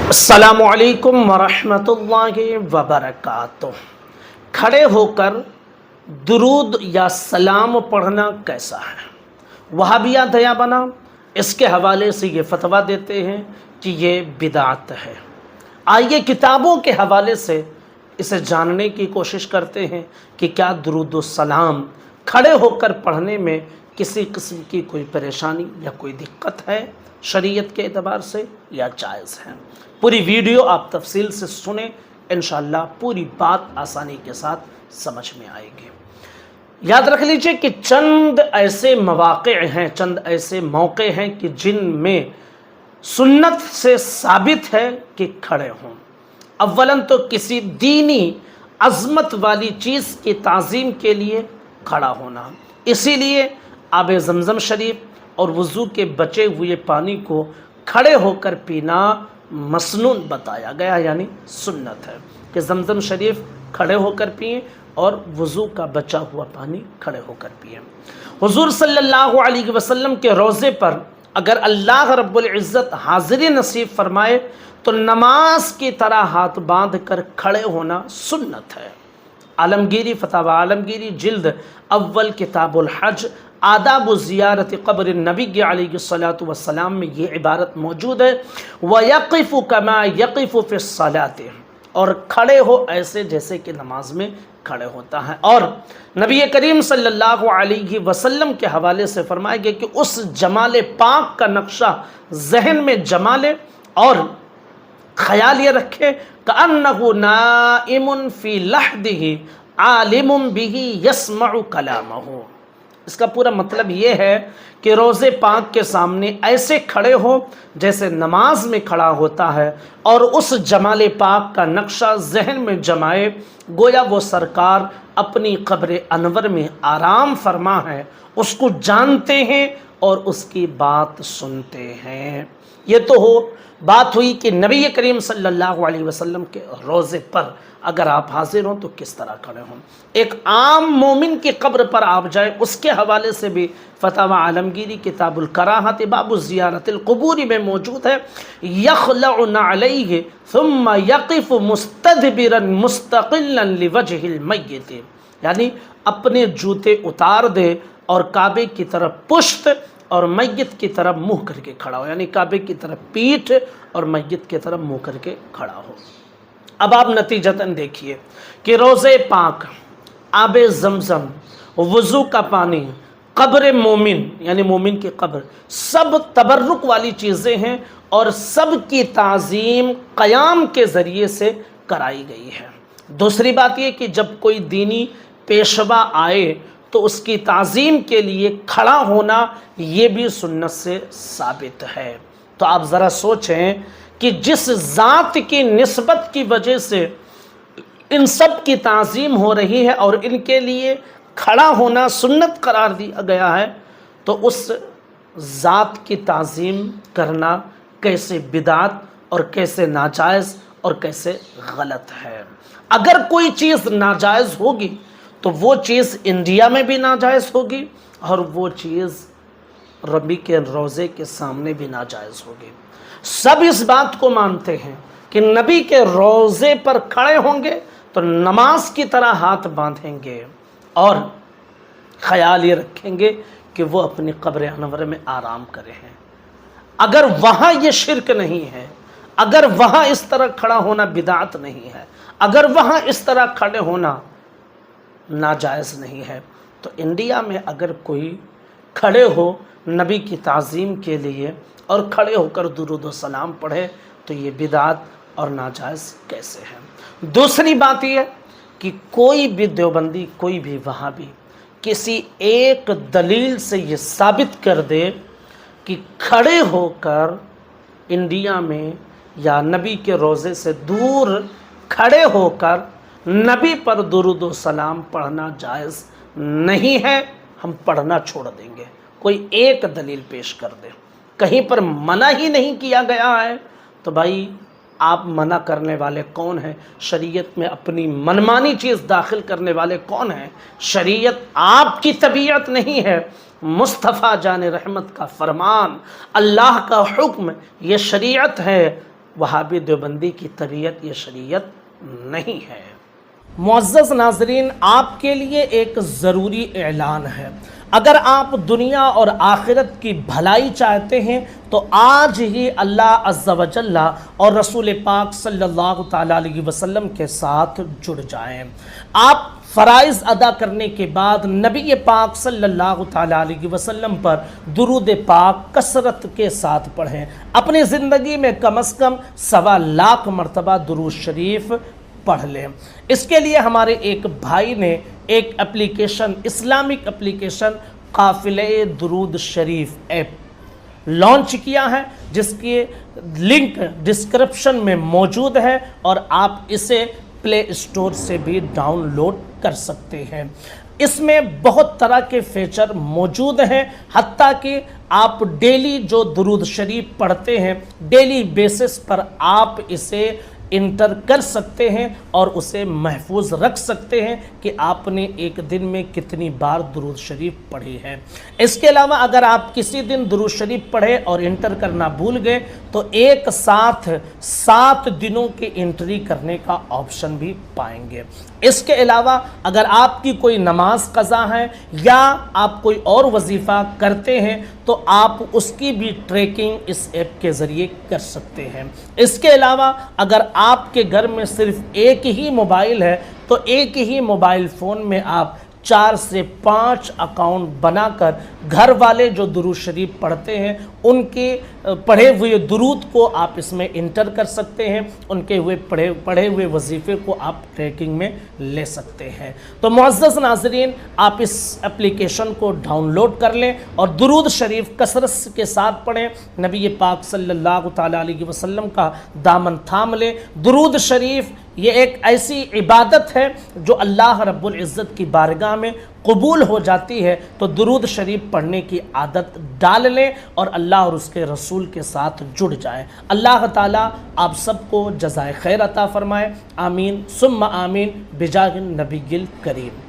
अस्सलामु अलैकुम वरहमतुल्लाहि वबरकातुह। खड़े होकर दुरूद या सलाम पढ़ना कैसा है? वहाबिया दया बना इसके हवाले से ये फतवा देते हैं कि ये बिदात है। आइए किताबों के हवाले से इसे जानने की कोशिश करते हैं कि क्या दुरूद व सलाम खड़े होकर पढ़ने में किसी किस्म की कोई परेशानी या कोई दिक्कत है शरीयत के एतबार से या जायज़ है। पूरी वीडियो आप तफसील से सुने, इंशाअल्लाह पूरी बात आसानी के साथ समझ में आएगी। याद रख लीजिए कि चंद ऐसे मौक़े हैं, चंद ऐसे मौक़े हैं कि जिनमें सुन्नत से साबित है कि खड़े हों। अव्वलन तो किसी दीनी अज़मत वाली चीज़ की ताज़ीम के लिए खड़ा होना, इसीलिए आब ज़मज़म शरीफ और वज़ू के बचे हुए पानी को खड़े होकर पीना मसनून बताया गया, यानी सुन्नत है कि ज़मज़म शरीफ खड़े होकर पिएं और वज़ू का बचा हुआ पानी खड़े होकर पिएं। हुज़ूर सल्लल्लाहु अलैहि वसल्लम के रोज़े पर अगर अल्लाह रब्बुल इज़्ज़त हाज़िरी नसीब फरमाए तो नमाज की तरह हाथ बांध कर खड़े होना सुन्नत है। आलमगीरी फतावा आलमगीरी जिल्द अव्वल किताबुल हज आदाब ज़ियारत क़ब्र नबी अलैहिस्सलातु वस्सलाम में ये इबारत मौजूद है, वयक़िफ़ु कमा यक़िफ़ु फ़िस्सलात, और खड़े हो ऐसे जैसे कि नमाज में खड़े होता है। और नबी करीम सल्लल्लाहु अलैहि वसल्लम के हवाले से फरमाया गया कि उस जमाल पाक का नक्शा जहन में जमा ले और ख्याल ये रखे कअन्नहु नाइमुन फ़ी लहदिही आलिमुम बिही यस्मउ कलामहु। इसका पूरा मतलब ये है कि रोज़े पाक के सामने ऐसे खड़े हो जैसे नमाज में खड़ा होता है और उस जमाल पाक का नक्शा जहन में जमाए, गोया वो सरकार अपनी क़ब्र अनवर में आराम फरमा है, उसको जानते हैं और उसकी बात सुनते हैं। ये तो हो बात हुई कि नबी करीम सल्लल्लाहु अलैहि वसल्लम के रोज़े पर अगर आप हाजिर हों तो किस तरह खड़े हों। एक आम मोमिन की कब्र पर आप जाए, उसके हवाले से भी फतावा आलमगीरी किताबुल कराहत बाबु ज़ियारतिल क़ुबूर में मौजूद है। यख़लउ नअलैहि थुम्मा यक़िफ़ु मुस्तदबिरन मुस्तक़िल्लन लिवजहिल मय्यित, यानी अपने जूते उतार दे और काबे की तरफ पुश्त और मय्यत की तरफ मुँह करके खड़ा हो, यानी काबे की तरफ पीठ और मय्यत की तरफ मुँह करके खड़ा हो। अब आप नतीजतन देखिए कि रोज़े पाक, आब ज़मज़म, वज़ू का पानी, क़ब्र मोमिन यानी मोमिन की क़ब्र, सब तबर्रुक वाली चीज़ें हैं और सब की ताज़ीम क़याम के ज़रिए से कराई गई है। दूसरी बात ये कि जब कोई दीनी पेशवा आए तो उसकी ताज़ीम के लिए खड़ा होना ये भी सुन्नत से साबित है। तो आप ज़रा सोचें कि जिस ज़ात की निस्बत की वजह से इन सब की ताज़ीम हो रही है और इनके लिए खड़ा होना सुन्नत करार दिया गया है, तो उस ज़ात की ताज़ीम करना कैसे बिदात और कैसे नाजायज़ और कैसे गलत है। अगर कोई चीज़ नाजायज़ होगी तो वो चीज़ इंडिया में भी नाजायज़ होगी और वो चीज़ रबी के रोज़े के सामने भी नाजायज़ होगी। सब इस बात को मानते हैं कि नबी के रोज़े पर खड़े होंगे तो नमाज की तरह हाथ बांधेंगे और ख्याल ये रखेंगे कि वो अपनी क़ब्र अनवर में आराम करे हैं। अगर वहाँ ये शिरक नहीं है, अगर वहाँ इस तरह खड़ा होना बिदात नहीं है, अगर वहाँ इस तरह खड़े होना नाजायज़ नहीं है, तो इंडिया में अगर कोई खड़े हो नबी की ताज़ीम के लिए और खड़े होकर दुरूद व सलाम पढ़े तो ये बिदात और नाजायज़ कैसे है। दूसरी बात यह कि कोई भी देवबंदी, कोई भी वहाबी किसी एक दलील से ये साबित कर दे कि खड़े होकर इंडिया में या नबी के रोज़े से दूर खड़े होकर नबी पर दुरूद व सलाम पढ़ना जायज़ नहीं है, हम पढ़ना छोड़ देंगे। कोई एक दलील पेश कर दे, कहीं पर मना ही नहीं किया गया है, तो भाई आप मना करने वाले कौन हैं? शरीयत में अपनी मनमानी चीज़ दाखिल करने वाले कौन हैं? शरीयत आपकी तबीयत नहीं है, मुस्तफ़ा जान रहमत का फरमान, अल्लाह का हुक्म, ये शरीयत है। वहाबी देवबंदी की तबीयत ये शरीयत नहीं है। मुअज़्ज़ज़ नाज़रीन, आपके लिए एक ज़रूरी ऐलान है। अगर आप दुनिया और आखिरत की भलाई चाहते हैं तो आज ही अल्लाह अज़्ज़ा व जल्ला और रसूल पाक सल्लल्लाहु ताला अलैहि वसल्लम के साथ जुड़ जाएं। आप फ़राइज़ अदा करने के बाद नबी पाक सल्लल्लाहु ताला अलैहि वसल्लम पर दुरूद पाक कसरत के साथ पढ़ें। अपनी ज़िंदगी में कम से कम 1.25 लाख मरतबा दुरूद शरीफ पढ़ लें। इसके लिए हमारे एक भाई ने एक एप्लीकेशन, इस्लामिक एप्लीकेशन काफ़िले दुरूद शरीफ ऐप लॉन्च किया है, जिसकी लिंक डिस्क्रिप्शन में मौजूद है और आप इसे प्ले स्टोर से भी डाउनलोड कर सकते हैं। इसमें बहुत तरह के फीचर मौजूद हैं, हत्ता कि आप डेली जो दुरूद शरीफ पढ़ते हैं, डेली बेसिस पर आप इसे इंटर कर सकते हैं और उसे महफूज रख सकते हैं कि आपने एक दिन में कितनी बार दुरूद शरीफ पढ़ी है। इसके अलावा अगर आप किसी दिन दुरूद शरीफ पढ़े और इंटर करना भूल गए तो एक साथ 7 दिनों की एंट्री करने का ऑप्शन भी पाएंगे। इसके अलावा अगर आपकी कोई नमाज क़ज़ा है या आप कोई और वजीफ़ा करते हैं तो आप उसकी भी ट्रैकिंग इस ऐप के ज़रिए कर सकते हैं। इसके अलावा अगर आपके घर में सिर्फ एक ही मोबाइल है तो एक ही मोबाइल फ़ोन में आप 4 से 5 अकाउंट बनाकर घर वाले जो दुरूद शरीफ पढ़ते हैं उनके पढ़े हुए दुरूद को आप इसमें इंटर कर सकते हैं, उनके हुए पढ़े हुए वजीफ़े को आप ट्रैकिंग में ले सकते हैं। तो मुअज़्ज़ज़ नाज़रीन, आप इस एप्लीकेशन को डाउनलोड कर लें और दुरूद शरीफ कसरत के साथ पढ़ें। नबी पाक सल्लल्लाहु ताला अलैहि वसल्लम का दामन थाम लें। दुरूद शरीफ ये एक ऐसी इबादत है जो अल्लाह रब्बुल इज़्ज़त की बारगाह में कबूल हो जाती है। तो दुरूद शरीफ पढ़ने की आदत डाल लें और अल्लाह और उसके रसूल के साथ जुड़ जाएं। अल्लाह ताला आप सबको जज़ाए खैर अता फ़रमाए। आमीन सुम्मा आमीन बिजाहिन नबीगिल करीम।